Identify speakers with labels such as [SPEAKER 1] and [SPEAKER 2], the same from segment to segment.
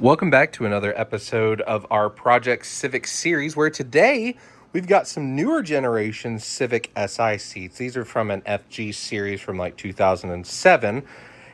[SPEAKER 1] Welcome back to another episode of our Project Civic series, where today we've got some newer generation Civic SI seats. These are from an FG series from like 2007.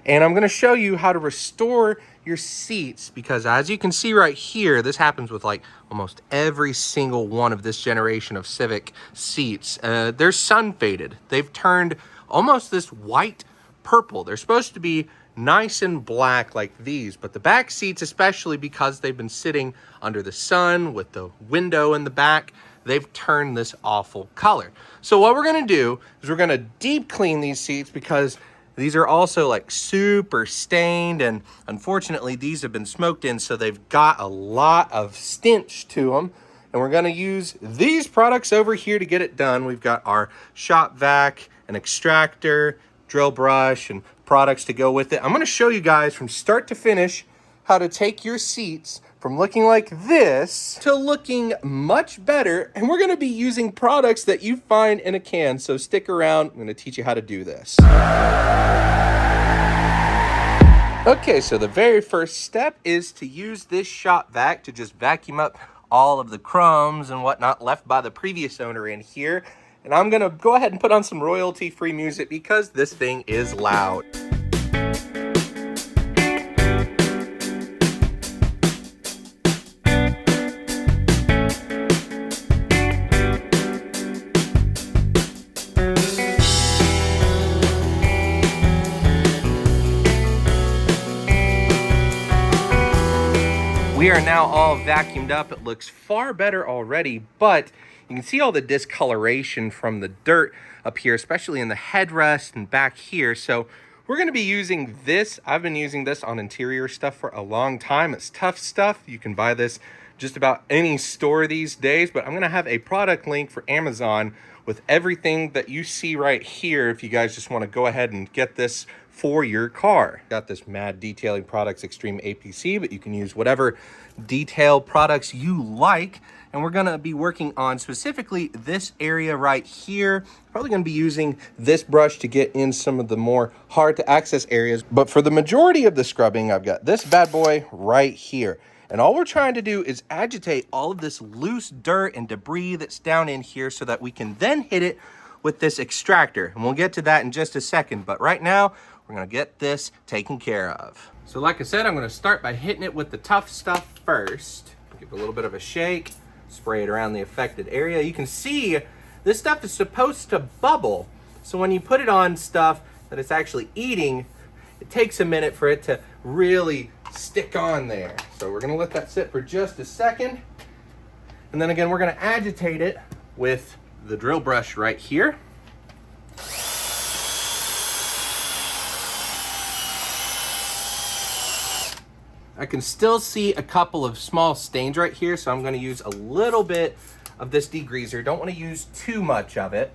[SPEAKER 1] And I'm going to show you how to restore your seats because, as you can see right here, this happens with like almost every single one of this generation of Civic seats. They're sun faded. They've turned almost this white purple. They're supposed to be nice and black like these, but the back seats, especially because they've been sitting under the sun with the window in the back, they've turned this awful color. So what we're going to do is we're going to deep clean these seats because these are also like super stained, and unfortunately these have been smoked in, so they've got a lot of stench to them. And we're going to use these products over here to get it done. We've got our shop vac, an extractor, drill brush, and products to go with it. I'm going to show you guys from start to finish how to take your seats from looking like this to looking much better. And we're going to be using products that you find in a can. So stick around. I'm going to teach you how to do this. Okay, so the very first step is to use this shop vac to just vacuum up all of the crumbs and whatnot left by the previous owner in here. And I'm gonna go ahead and put on some royalty-free music because this thing is loud. We are now all vacuumed up. It looks far better already, but you can see all the discoloration from the dirt up here, especially in the headrest and back here. So we're going to be using this. I've been using this on interior stuff for a long time. It's tough stuff. You can buy this just about any store these days, but I'm going to have a product link for Amazon with everything that you see right here if you guys just want to go ahead and get this for your car. Got this Mad Detailing Products Extreme APC, but you can use whatever detail products you like. And we're gonna be working on specifically this area right here. Probably gonna be using this brush to get in some of the more hard to access areas. But for the majority of the scrubbing, I've got this bad boy right here. And all we're trying to do is agitate all of this loose dirt and debris that's down in here so that we can then hit it with this extractor. And we'll get to that in just a second. But right now, we're gonna get this taken care of. So like I said, I'm gonna start by hitting it with the tough stuff first. Give it a little bit of a shake. Spray it around the affected area. You can see this stuff is supposed to bubble. So when you put it on stuff that it's actually eating, it takes a minute for it to really stick on there. So we're gonna let that sit for just a second. And then again, we're gonna agitate it with the drill brush right here. I can still see a couple of small stains right here, so I'm going to use a little bit of this degreaser. Don't want to use too much of it.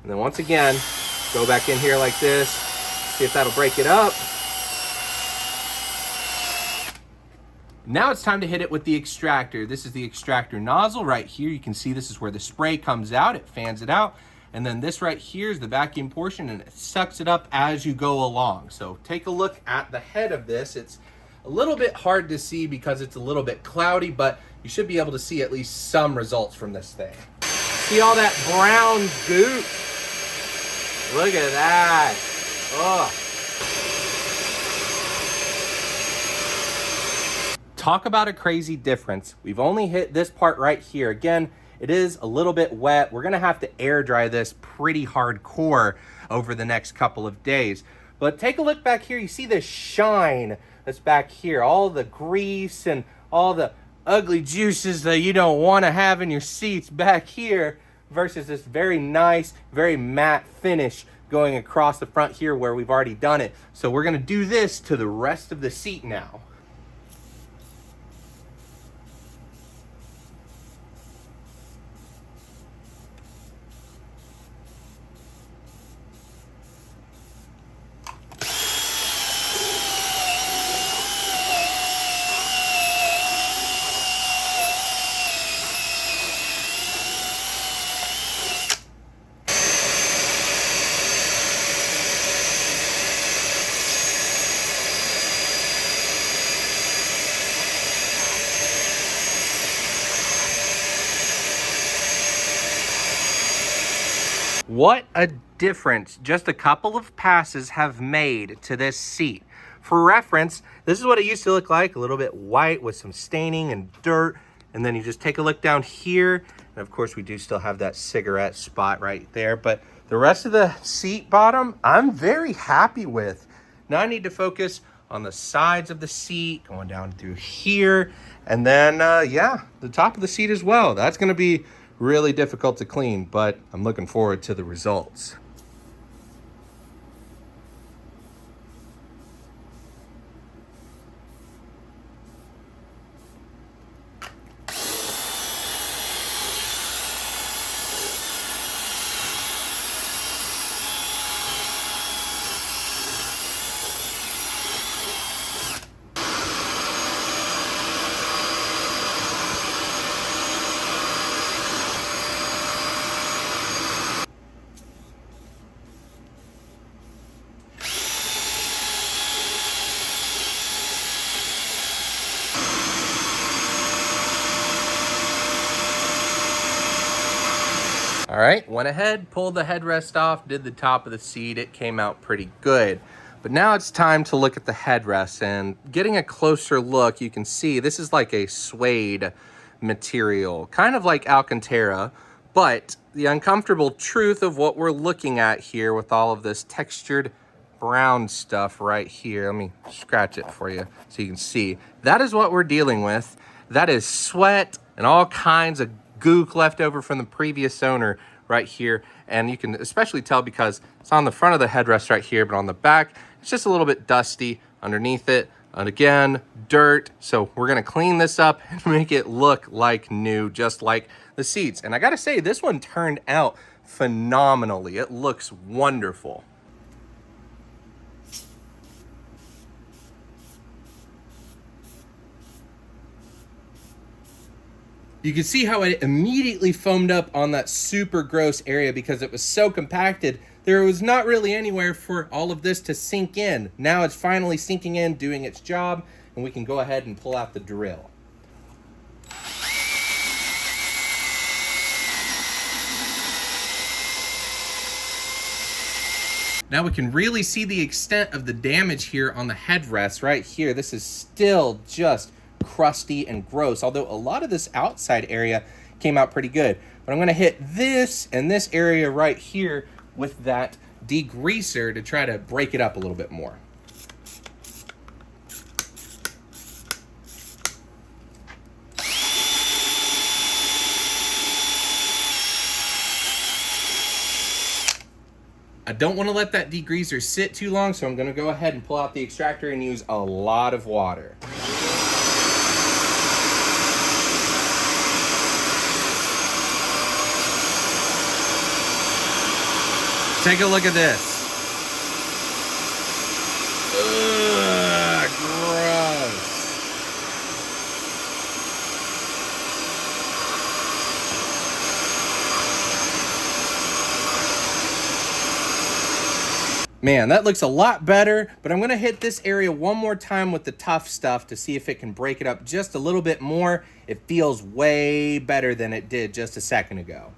[SPEAKER 1] And then once again, go back in here like this, see if that'll break it up. Now it's time to hit it with the extractor. This is the extractor nozzle right here. You can see this is where the spray comes out. It fans it out. And then this right here is the vacuum portion, and it sucks it up as you go along. So take a look at the head of this. It's a little bit hard to see because it's a little bit cloudy, but you should be able to see at least some results from this thing. See all that brown goop? Look at that. Oh. Talk about a crazy difference. We've only hit this part right here. Again, it is a little bit wet. We're gonna have to air dry this pretty hardcore over the next couple of days. But take a look back here. You see this shine that's back here. All the grease and all the ugly juices that you don't want to have in your seats back here versus this very nice, very matte finish going across the front here where we've already done it. So we're gonna do this to the rest of the seat now. What a difference just a couple of passes have made to this seat. For reference, this is what it used to look like, a little bit white with some staining and dirt. And then you just take a look down here. And of course, we do still have that cigarette spot right there. But the rest of the seat bottom, I'm very happy with. Now I need to focus on the sides of the seat, going down through here. And then, yeah, the top of the seat as well. That's going to be really difficult to clean, but I'm looking forward to the results. All right, went ahead, pulled the headrest off, did the top of the seat. It came out pretty good. But now it's time to look at the headrest, and getting a closer look, you can see this is like a suede material, kind of like Alcantara, but the uncomfortable truth of what we're looking at here with all of this textured brown stuff right here. Let me scratch it for you so you can see. That is what we're dealing with. That is sweat and all kinds of gook left over from the previous owner right here. And you can especially tell because it's on the front of the headrest right here, but on the back, it's just a little bit dusty underneath it. And again, dirt. So we're gonna clean this up and make it look like new, just like the seats. And I gotta say, this one turned out phenomenally. It looks wonderful. You can see how it immediately foamed up on that super gross area because it was so compacted. There was not really anywhere for all of this to sink in. Now it's finally sinking in, doing its job, and we can go ahead and pull out the drill. Now we can really see the extent of the damage here on the headrest right here. This is still just crusty and gross, although a lot of this outside area came out pretty good. But I'm gonna hit this and this area right here with that degreaser to try to break it up a little bit more. I don't want to let that degreaser sit too long, so I'm going to go ahead and pull out the extractor and use a lot of water. Take a look at this. Ugh, gross. Man, that looks a lot better, but I'm gonna hit this area one more time with the tough stuff to see if it can break it up just a little bit more. It feels way better than it did just a second ago.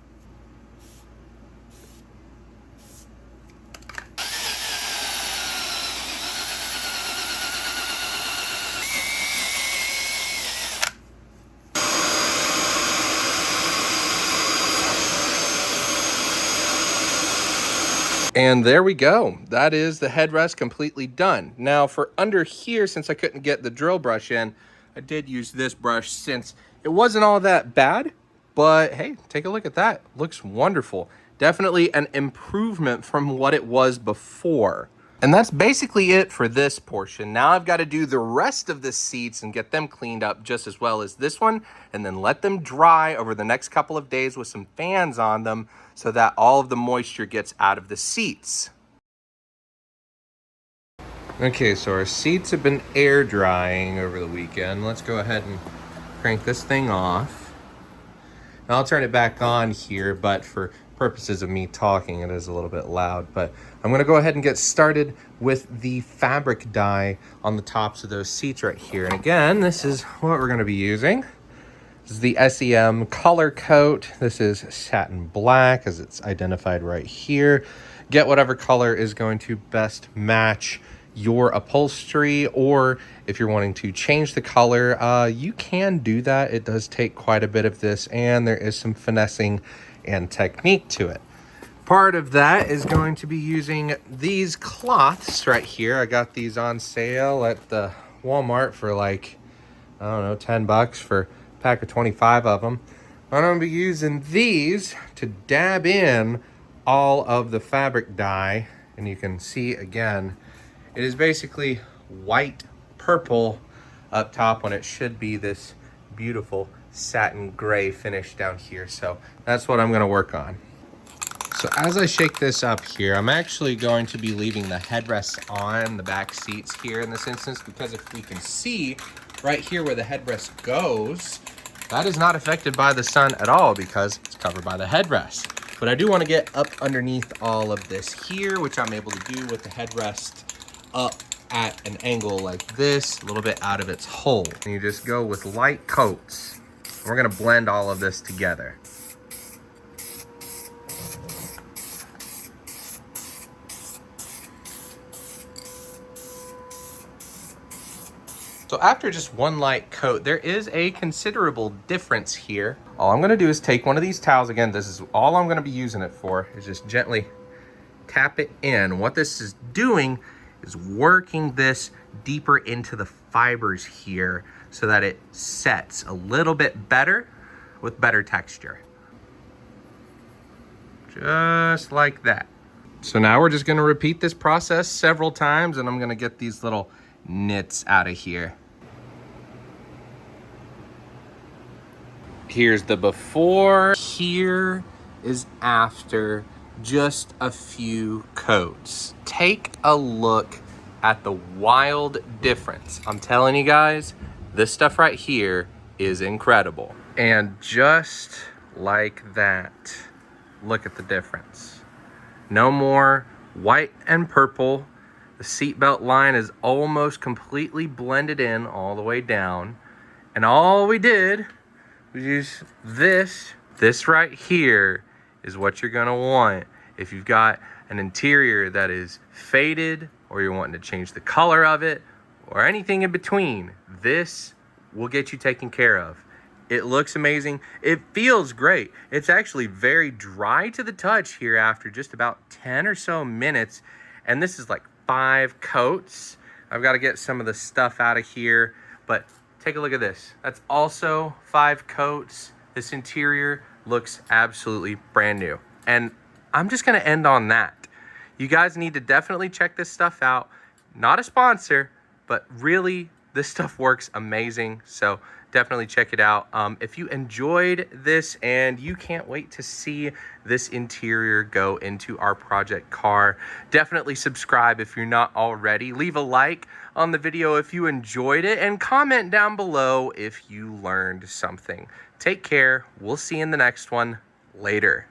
[SPEAKER 1] And there we go. That is the headrest completely done. Now for under here, since I couldn't get the drill brush in, I did use this brush since it wasn't all that bad, but hey, take a look at that. Looks wonderful. Definitely an improvement from what it was before. And that's basically it for this portion. Now I've got to do the rest of the seats and get them cleaned up just as well as this one, and then let them dry over the next couple of days with some fans on them so that all of the moisture gets out of the seats. Okay, so our seats have been air drying over the weekend. Let's go ahead and crank this thing off. Now I'll turn it back on here, but for purposes of me talking, it is a little bit loud, but I'm gonna go ahead and get started with the fabric dye on the tops of those seats right here. And again, this is what we're gonna be using. This is the SEM color coat. This is satin black, as it's identified right here. Get whatever color is going to best match your upholstery, or if you're wanting to change the color, you can do that. It does take quite a bit of this, and there is some finessing and technique to it. Part of that is going to be using these cloths right here. I got these on sale at the Walmart for like, I don't know, 10 bucks for a pack of 25 of them. I'm going to be using these to dab in all of the fabric dye, and you can see again, it is basically white purple up top when it should be this beautiful satin gray finish down here. So that's what I'm going to work on. So as I shake this up here, I'm actually going to be leaving the headrests on the back seats here in this instance, because if we can see right here where the headrest goes, that is not affected by the sun at all because it's covered by the headrest. But I do want to get up underneath all of this here, which I'm able to do with the headrest up at an angle like this, a little bit out of its hole. And you just go with light coats. We're going to blend all of this together. So after just one light coat, there is a considerable difference here. All I'm gonna do is take one of these towels. Again, this is all I'm gonna be using it for, is just gently tap it in. What this is doing is working this deeper into the fibers here so that it sets a little bit better with better texture. Just like that. So now we're just gonna repeat this process several times, and I'm gonna get these little knits out of here. Here's the before, here is after just a few coats. Take a look at the wild difference. I'm telling you guys, this stuff right here is incredible. And just like that, look at the difference. No more white and purple. The seatbelt line is almost completely blended in all the way down. And all we did was use this. This right here is what you're gonna want if you've got an interior that is faded, or you're wanting to change the color of it, or anything in between. This will get you taken care of. It looks amazing. It feels great. It's actually very dry to the touch here after just about 10 or so minutes. And this is like 5 coats. I've got to get some of the stuff out of here, but take a look at this. That's also 5 coats. This interior looks absolutely brand new. And I'm just going to end on that. You guys need to definitely check this stuff out. Not a sponsor, but really this stuff works amazing. So definitely check it out. If you enjoyed this and you can't wait to see this interior go into our project car, definitely subscribe if you're not already. Leave a like on the video if you enjoyed it, and comment down below if you learned something. Take care. We'll see you in the next one. Later.